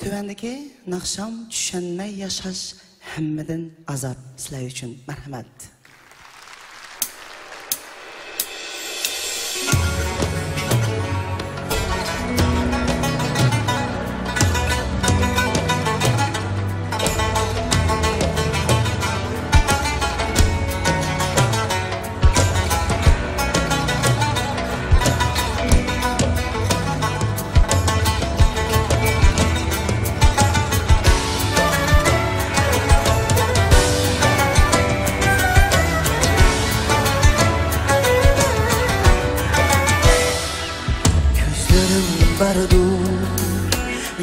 Tövəndəki naxşam düşənmək yaşaş həmmədən azab sizlər üçün mərhəmət.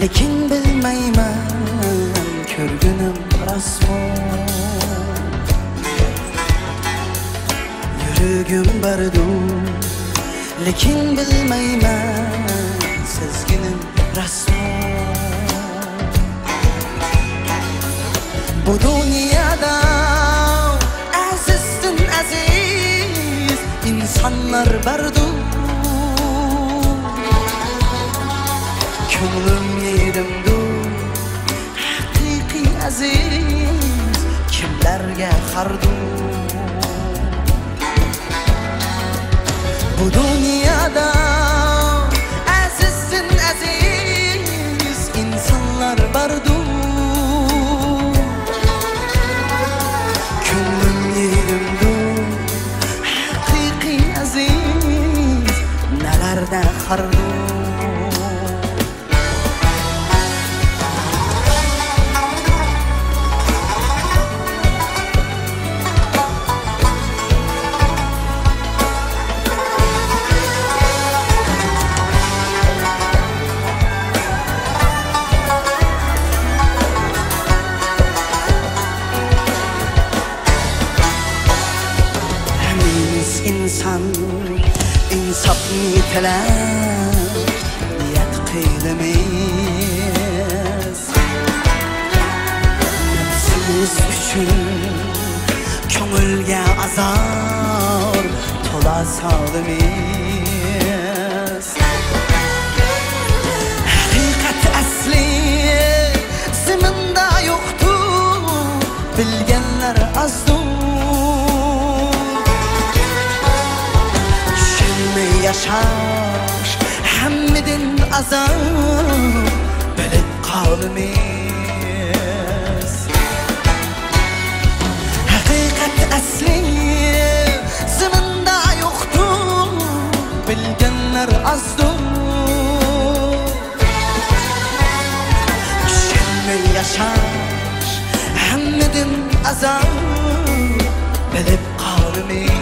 Lekin bilmeymen körgünüm rasmo Yürügüm bardu Lekin bilmeymen sezginim rasmo Bu dünyada azizsin aziz insanlar bardu Kömlüm yedimdu haqiqiy aziz kimlarga xardu Bu dünyada azizsin aziz insanlar bardu Kömlüm yedimdu haqiqiy aziz nelerden xardu İnsan insaf niteler niyet kıylımız Nefsimiz üçün köngülge azar tola salımız Hakikat asli ziminde yoktu bilgenler azdı Yaşaş həmmidin azab bilib qalımız Hakikat asli ziminde yoktu bilgenler azdı Şimdi yaşaş həmmidin azab bilib qalımız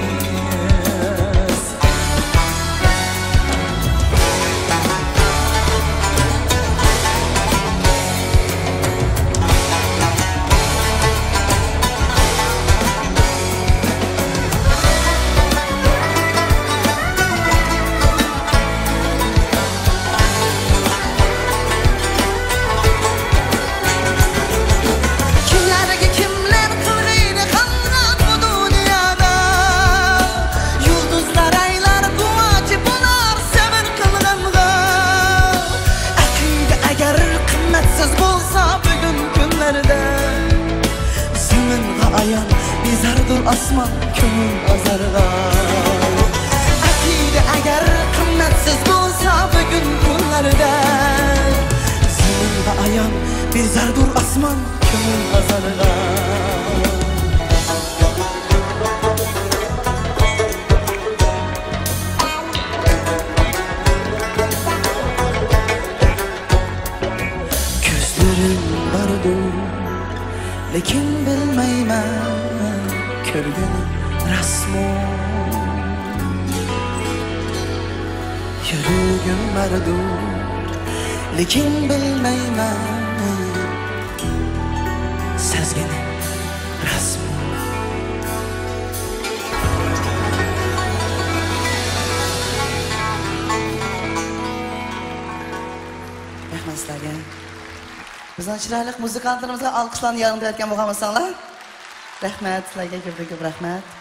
Bizardır asman kömür azarda Akide eğer kıymetsiz bulsa bugün günlerde Zeminde ayan bizardır asman kömür azarda Gözlerim bardı lekin bilmeymen Körgünüm rasmo Yürügüm bardu lekin bilmeymen sezginim rasmo Rahmat sizlarga Bizning chiroyli muzikantimizga alqishlarni yordam berayotgan bo'lganmisanlar Rahmat sizlarga ko'p rahmat